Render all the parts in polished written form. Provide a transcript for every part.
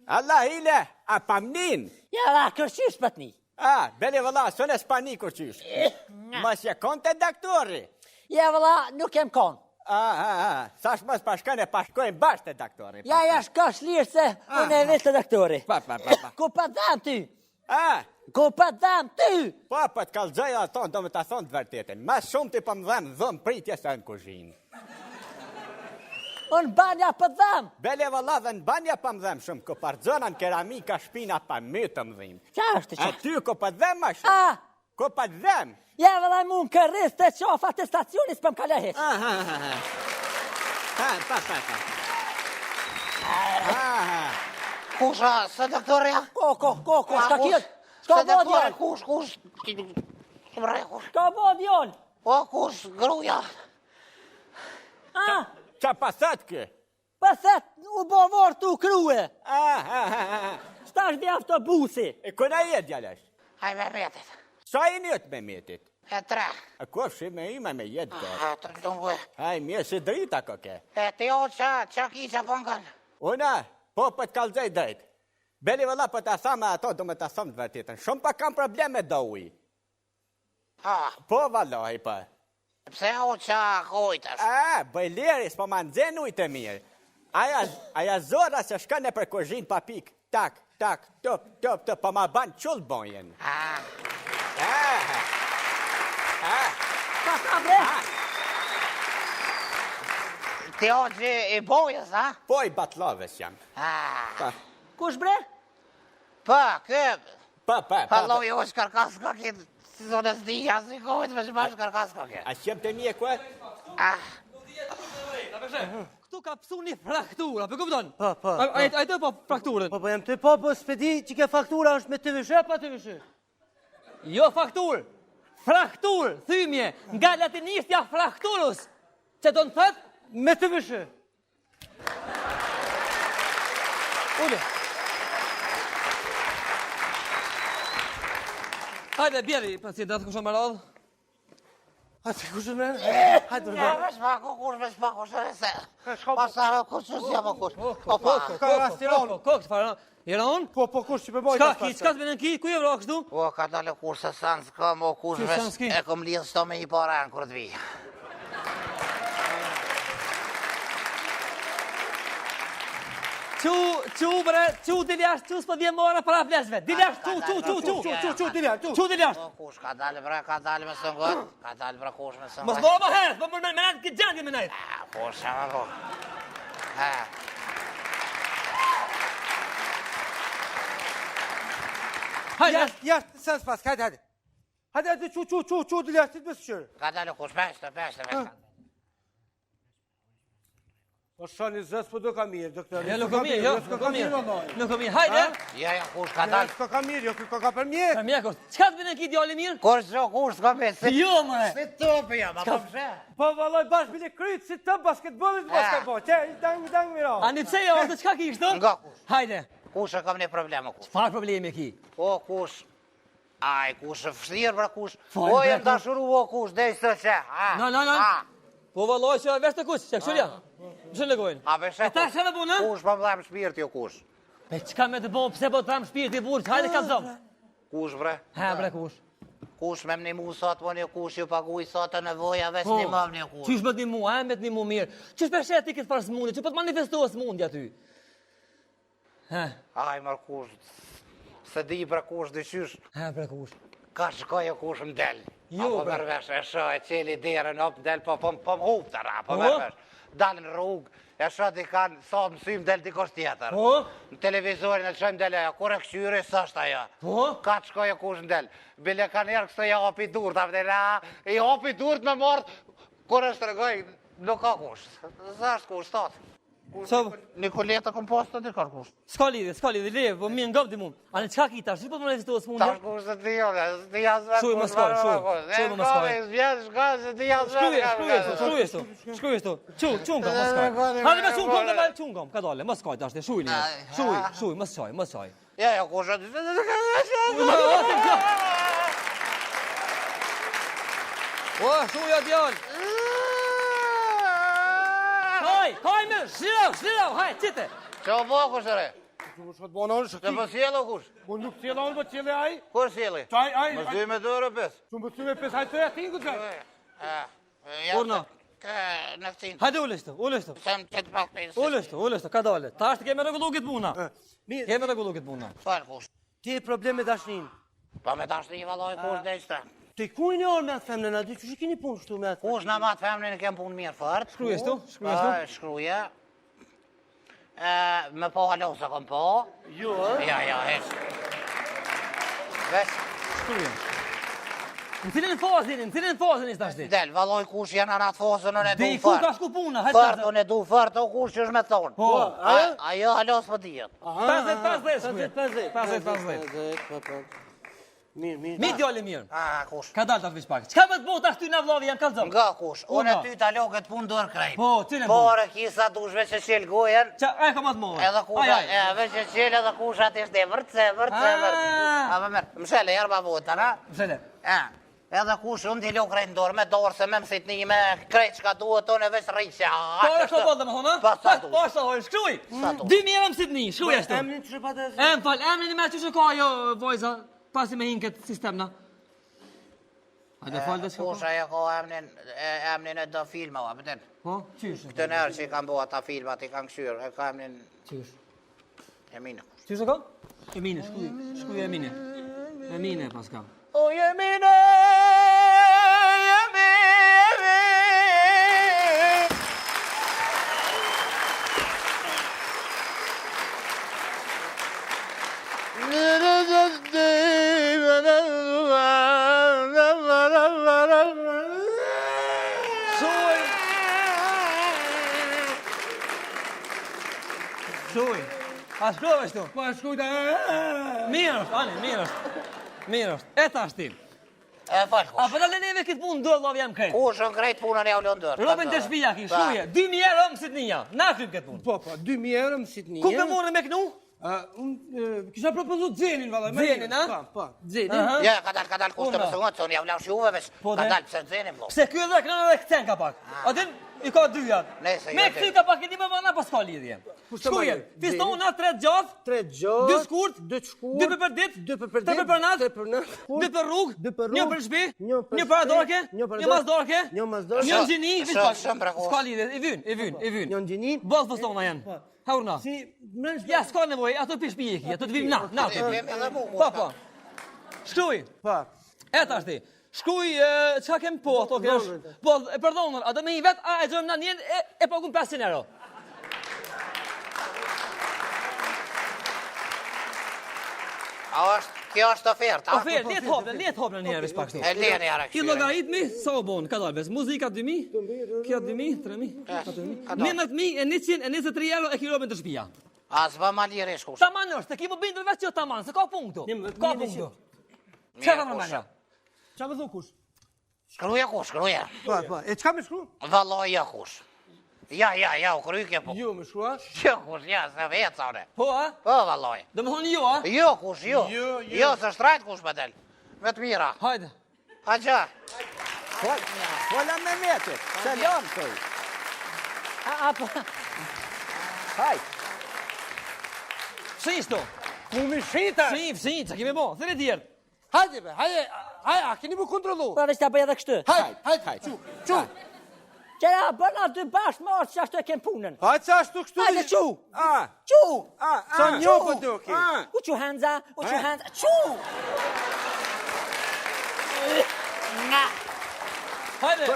Allah hile, a pamnin? Ja, la, kërqysh pëtni. Bele vëlla, sënë e s'pani kërqysh. Mas je konte doktori? Ja, vëlla, nuk jem kon. Sash mos pashkën e pashkojnë bashkë të doktori. Ja, shkash lirë se unë e vetë të doktori. Pa. Ku pa dham ty? Ku pa dham ty? Po të kalëgjaj ato, do me të thonë të vërtetin. Mas shumë të i për më dhemë dhëmë pritje se në kuzhinë. Unë banja për dham. Bele vëlla dhe në banja për më dhemë shumë, ku parëzona në keramika shpina për më të më dhimë. Qa është qa? A ty ku për dhemë ma shumë? Ku për dhemë? Ja, vëlla mu në kërris të qofa të stacionis për më kalla heq. Kusha, së doktoria? Ko, shka kjetë? Shka bo djol? Kush? Shka bo djol? O, kush, gruja? Qa pasat kë? Pasat u bo vorë të u kruje. Shtash dhe autobusi. E këna jetë djalesh? Haj me metit. Sa i njët me metit? E 3. A ko shime ime me jetë kë? Të dungue. Haj, mirë si drita këke. E ti o qa ki qa pëngën? Una, po për të kalëgjaj drejt. Beli vëlla për të thama ato, do me të thamë të vërtetën. Shumë pa kam probleme do uj. Po valloj për. Pse o qa kojtës? Bëjleris, po ma nëzhen ujtë e mirë. Aja zora se shkën e për kuzhinë pa pik. Tak, top, po ma banë qullë bonjen. Ti o që i bojës, Po i batloves jam. Kush bre? Kë. Pa loj o shkarkas ka kitë. Si zonë e zdija, si kojtë me shma shkarkas ka kitë. A shem të mje kë? Këtu ka pësu një fraktura, për këpëton? Po. A i të po frakturën? Po jem të po s'pedi që ke faktura është me të vëshë, pa të vëshë? Jo faktur, fraktur, thymje, nga latinistja frakturus, që do në thëtë? Me të vëshë. Ule. Hajde, bjeri, pacientat, kusho më radhë. Hajde, kusho më radhë? Hajde, Ja, me shpako, se se. Pasarë, kush që s'ja më kush. Ka rastiron. Këtë farë, jera unë? Po, kush që përboj. Qka të bënën ki, ku je vro kështu? O, ka dale kush se sanë s'kam, o kush vesh e kom lidhë s'to me i paranë kërë të vijë. Qu bre, qu diljash, qu s'po dhje mora para fleshve. Diljash, qu diljash. O, kush, ka dale me sëngot. Ka dale bre kush me sëngot. Mos mora më herët, po më menajt këtë gjendje menajt. Kush, shama po. Hajde. Jashtë, sen s'pas, hajde. Hajde, qu diljash, ti të bësë qërë. Ka dale kush, peshte. Po shani zës, po do ka mirë, doktor. Ja, nuk ka mirë, Nuk ka mirë, hajde. Ja, kush, ka dale. S'ko ka mirë, jo, s'ko ka për mirë. Për mjekos, qka të bënë ki djali mirë? Kush, s'ka me, si... Jo, mëre. Si topi jam, a kom shë? Po vallaj bash bile kryt si të basketbolit mos ka po. Që dang miro. A një pse jo, ose qka ki ishtë? Nga kush. Hajde. Kush e kam një probleme kush. Farë problemi ki? O kush. Aj, kush e fështirë pra kush. Fajnë, O, bre, jem dashuru o kush, dej së që. No. Po valloj që vesh të kush, që këshurja. Mëshën legojnë. A beshe E ta shë me punë? kush, pa më dhamë shpirti o kush. Pe qka me të bo, pse po të dhamë shpirti burë, hajde ka zomë. Kush bre. Ha, bre kush. Kush me më një mu sot, po një kush ju paguj sot të nevoja, veç një mam një kush. Qysh me të një mu, me të një mu mirë. Qysh për shetë ti këtë farë smundi, që po të manifestohë smundi aty. Aj, mër kush, se di bre kush dyqysh, Ha, bre kush. ka shkoj e kush më del. Jo, Apo bre. mërvesh e shë e qeli derën op del, po më hup të ra, po mërvesh. Dalën rrugë, e shë di kanë, sa mësym del dikosh tjetër. Po? Në televizorin e qëjmë del ajo, kur e këshyri, së është ajo. Po? Ka të shkoj e kush në del. Bile ka njerë kështë ja hopi durët, i hopi durët me mërë, kur është të regoj, nuk ka kush. Së është kush, statë. Nikoleta komposta dhe ka kush. S'ka lidhje, leve, po mirë ngëp di mund. A në qka ki tash, që po të manifestohë smundi? Tash kush të ti jone, se ti jasë vetë Shuj më kush skoj, marrë shuj. kush. Shuj më skoj. Vjetë shka, se ti jasë vetë Shkruj shtu. Qungam, mos skoj. Hajde me qungam, ka dole, mos skoj tash, shuj, mos skoj. Ja, kush e... O, shuja djallë. Haj me, shlirau, haj, qite. Që o bo kush e re? Kush të bona unë Që shëki. më sjelo kush? Po nuk sjela unë, po sjele aj. Kur sjeli? Qaj, aj. Më zdy me 2 euro 5. Që më syve 5 hajtë e tingu të gaj. Urna. Në këtin. Hajde ullështu. Sem që të pak për... Ullështu, ka dale. Ta është keme regullu këtë puna. Mirë, Keme regullu këtë puna. Falë kush. ti e problem me dashnin. Pa me tash të i valoj kush dhe qëta. Te kujnë e orë me atë femnën, a di që kini punë shtu me atë? Kush në matë femnin e kem punë mirë fort. Shkrujeshtu. Shkruje. Me po halo se kom po. Jo, Ja, hesh. Vesh. Shkruje. Në cilin fazin ishtë ashti? Del, valoj kush janë në atë fosën, unë e Dhe du i ku ka fort. shku puna? Fort, unë e du fort, o kush që është me thonë. Po. Ajo halos për dijet. 50. Mirë. Mi djali mirë. Kush? Ka dalë të atë vishpak. Qka me të bota shty në vlovi jam kalzëm? Nga kush? Unë e Uno. ty talo këtë punë dorë krejt. Po, cilën Po, punë? re kisa dushve që qelë gojen. Qa, e ka matë move. Edhe kusha, veç që qelë edhe kusha të ishte vërtse. A, më mërë, më shele, jarë babota, na? Mshele. Edhe kush, unë t'i lo krejt në dorë, me dorë se me mësit një me krejt qka duhet, tonë e veç rriqe. Po e shto bëllë dhe më thonë, Pa sa Po dush. është të hojnë, shkruj. Sa dush. 2000 euro më sit një, shkruj ashtu. Emnin që shëpat e... Em fal, emrin i me që shko ajo vojza, pasi me hinë këtë sistemna. Hajde fal dhe shko. Kusha e ka emnin e do filmava, pëtën. Po, qysh. Këtë nërë që i kam bo ata filmat, i kam këshyrë, e ka emnin Qysh. Emine. Qysh e ka? Emine, shkruj Emine. Emine pas kam. O Emine, Shkruj. A shkruj ashtu. Po e shkujta... Mirë është, ani, mirë është. E ta shtim. E falë A kush. për dalë neve këtë punë do vllav jam krejt. Kush në krejt punën e u lëndër. Robin të shpija ki, shkruje. 2000 euro më sit një. Na kryp këtë punë. Po, 2000 euro më sit një. Ku ke morë me knu? Unë kisha propozu Dzenin, valaj. Dzenin, a? Po, Dzenin. Ja, ka dalë kush të më thëngot, se unë javë lash juve veç. Po, Ka dhe? dalë pse dzeni vlo. Pse ky edhe kënë edhe këtën ka pak. A din i ka dyjat. Nese, Me jo, këty dhe. ka pak i di më vana pas ka lidhje. Shkruje. marrë? Fiston na 3 gjath, 3 gjotë. 2 shkurt, 2 shkurt. 2 për ditë, 2 për 3 për natë, 3 për natë. 2 për rrugë, 2 për rrugë, 1 për shtëpi, një për 1 për dorke, shtëpi, një për 1 mas dorke, një mas dorke. 1 gjini, Shë- vis pak. shë- shë- S'ka lidhje, i vyn. Një gjini. Boll fustona janë. Haurna. Si, mresh... Ja, s'ka nevojë, ato pish pijeki, ato të vim na. Edhe mu. Po. Shkruj. Po. E tash ti. Shkruj çka kem po ato kesh. Po, e pardonën, a do me i vet, a e gjojmë na njën e pagun 500 euro. Kjo është ofertë, a? Ofertë, let hopën një herë pak kështu. E leni ara Ti llogaritmi sa u bon, ka dalë. Muzika 2000, kjo 2000, 3000, 4000, 123 euro e kilobën të shtëpia. A s'va ma lirë shkush. Taman është, ki më bindër vetë që taman, se ka punë këtu. Ka punë këtu. Çka ka më Qa më dhu kush? Shkruja kush, shkruja. Po. E qka me shkru? Valloj ja kush. Ja, u kryj ke po. Jo me shkrua. Jo kush, ja, se veca one. Po, a? Po, valloj. Do më thonë jo, a? Jo kush, jo. Jo, se shtrajt kush me del. Me të mira. Hajde. A qa? Fola me metit, selam këj. Po, Haj, Pse ishto? Ku mi shita? Fshin, çka kemi bo? Thënë tjerë. Hajde be, hajde, a keni më kontrolu? po veç ta bëj edhe kështu. Hajde, qu. Qera, bëna dy bashkë marë që ashtu e kem punën. Hajde që ashtu kështu. Hajde, qu! a, Qu! Sa një për duki. U qu Hanza, qu! Hajde.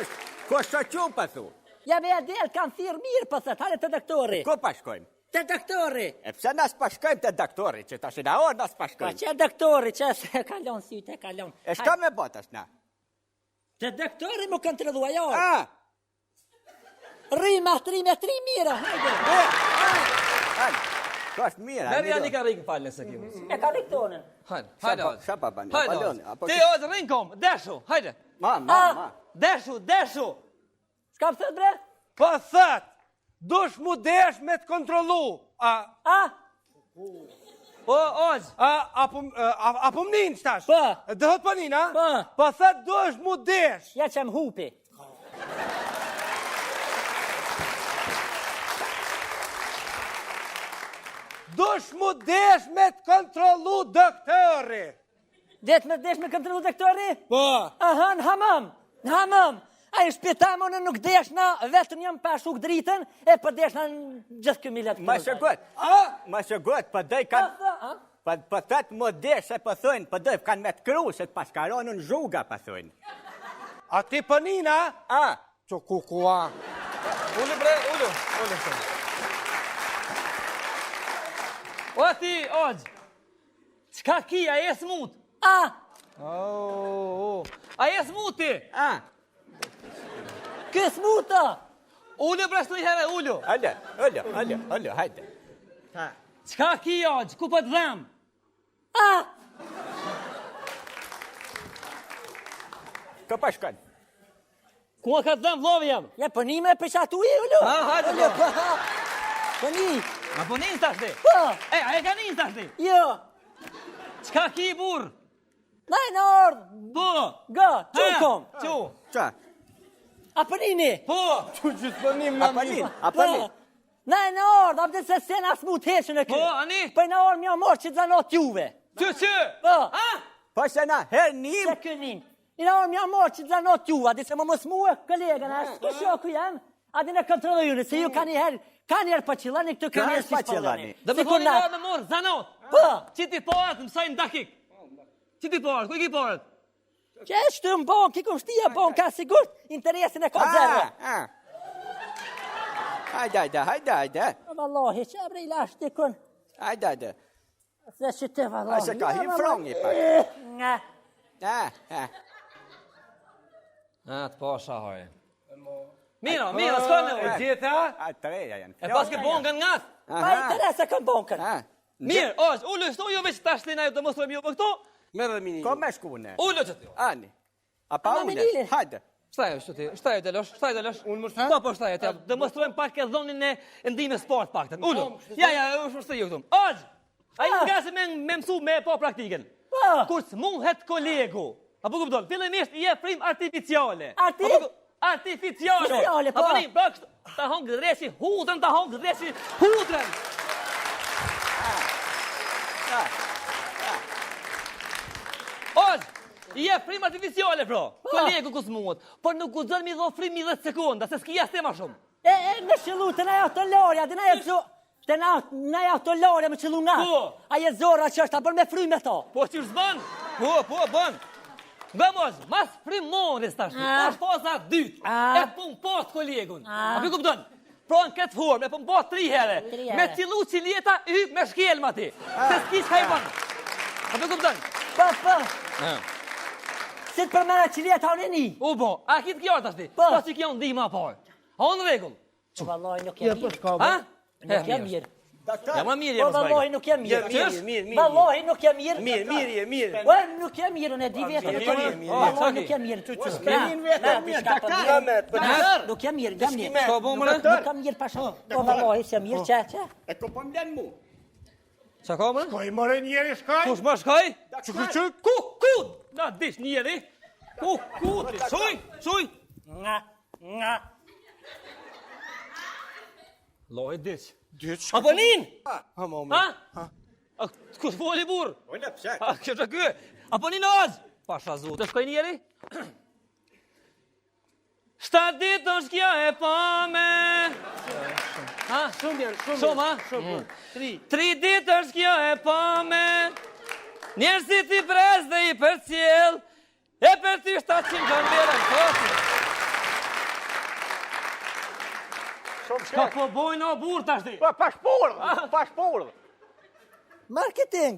ko shë që pa thu? Ja me e del, kanë thirë mirë për thët, hajde të doktori. Ko pa shkojmë? Të doktori. E pse nas pa shkojmë të doktori, që ta shina orë nas pa Pa shkojmë. që doktori, që se e kalon sytë, e kalon. E shka me botash na? Të doktori më kontrolu ajo. A, Rima, 3 metri mira, hajde. hajde, ko është mira. Merë janë i ka ringë falë nëse kemi. E ka lektonin. Hajde. Sa pa bani, Hajde. baloni, apo Ti ki- ojë ring kom, deshu, hajde. Ma. Deshu. Shka për thët bre? Po thët, dush mu desh me të kontrolu. A? O, ozë. Apo më ninë shtash? Po. Dëhët për ninë, a? Po. Po thët do është mu desh. Ja që më hupi. Dush mu desh me të kontrolu doktori. Desh me kontrolu doktori? Po. Aha, në hamam. Në hamam. A i shpitamo në nuk desh na, vetëm jam pa shuk dritën, e për desh na në gjithë këmillat. Ma shëgut. Ma shëgut, për dëj kanë... Për tëtë më desh, e për thujnë, për dëj kanë me të kru, se të paskaronë në zhuga, për thujnë. A ti për ninë, a? Që kukua. Ullu bre, ullu. O ti, ozë. Qka ki, a e smut? A e smut ti? Kë smuta! Ullu bre, së një herë, ullu. Ullu, hajde. Qka ki, ozë, ku për të dhamë? Ka pashkan. Ku a ka të dhamë, vlovë jam? Ja, për një me pëshatu i, ullu. Hajde, Ullu, për një. A po njën stash ti? Po. A e ka njën stash ti? Jo. Qka ki, burë? Naj në ordë. Po. Ga, qukom. Qu? Qa? A për një. Po. Që gjithë për ninë, A për një? A për një? Naj në ordë, apë dhe se se në smut heqën e kë. Po, ani? Për në orë mja morë që të zanot juve. Që? Po. Po se na, her njim. Se kënin. Në orë mja morë që të zanot juve, a di se më smue, kolegën, a shkë shoku jam, a di në kontrolë june, se ju ka një herë pa qilani, këtë ka një herë pa qilani. Dhe me koni nga dhe morë, zanot. Po. Që ti parët, mësajnë dakik. Që ti parët, ku i ki parët? Që e shtë më bon, ki kum shtia bon, ka sigur interesin e ka zerë. Hajde. Vallahi, që e brej lash të kun. Hajde. Se që të vallahi. A se ka him frongi pak. Nga. Të pasha hoj. Mira, s'ka në E ujë. gjitha? A treja janë. E pas ke bon nga ngath. Pa interese kam bon kën. Mirë, ozë, ullu, shto jo veç tash të na ju të mostrojmë ju për këto. Merë dhe mini. Ko me shkune? Ullu që ti. Ani. A pa Ama me une? lile. Hajde. Shtaj të losh. Unë më shtaj? Po, shtaj të. Demonstrojmë pak e dhonin e ndime sport pak të. Ullu. Ja, është shtaj ju këtu. Ozë, a i nga se me mësu me po praktiken. Po. Kur s'muhet kolegu. Apo kupton, fillimisht i e frim artificiale. Artificiale. Artificiale, po. Apo një, pra kështë, ta hongë dreshi hudrën, Ozë, i e frim artificiale, pro. Kolegu ku s'muhet. Por nuk u zërë mi dho frim 10 sekonda, se s'ki jasë ma shumë. Me qëllu të na të lorja, të na jetë të na ja të lorja me qëllu nga. Po. A jetë zora që është, a për me fry me to. Po që s'ban? Po, ban. Nga mos, mas frimonis tash, është faza dytë, e pun post kolegun. A për kupton? Pra në këtë formë, e pun post 3 herë. Me cilu ciljeta, yp me shkelma ti. Se s'kish hajban. A për kupton? Po. Si të përmena ciljeta unë e një. Po, a kitë kjo tash ti? Po që kjo ndi ma parë. A në regull? Vallahi nuk jam mirë. Ha? Nuk jam mirë. Ja ma mirë Po, jemë vallahi nuk jam mirë. Mirë. Vallahi nuk jam mirë. Mirë. Ua, nuk jam mirë, unë e di vetë. Vallahi nuk jam mirë. Nuk jam mirë, jam mirë. Shko po mëre? Nuk kam mirë pasha. Po, vallahi s'jam mirë, që? E ko po mlen mu. Qa ka mëre? Ko i more njeri shkaj? Kush ma shkaj? Që? Ku? Na dish njeri? Ku? Shuj? Nga. Loj dish. Dyç. Apo nin? Ha, momi. Ha? Kush foli burë? Unë pse? Kjo që kë? Apo një naz? Pasha zote, shkoj njeri? 7 ditë është kja e pame. Ha? Shumë, ha? 3 ditë është kja e pame. Njerëzit i brez dhe i për cjell. E për ty 700 kanë verën. Ka po bojnë o burë tash ti? Pa shpurë. Marketing.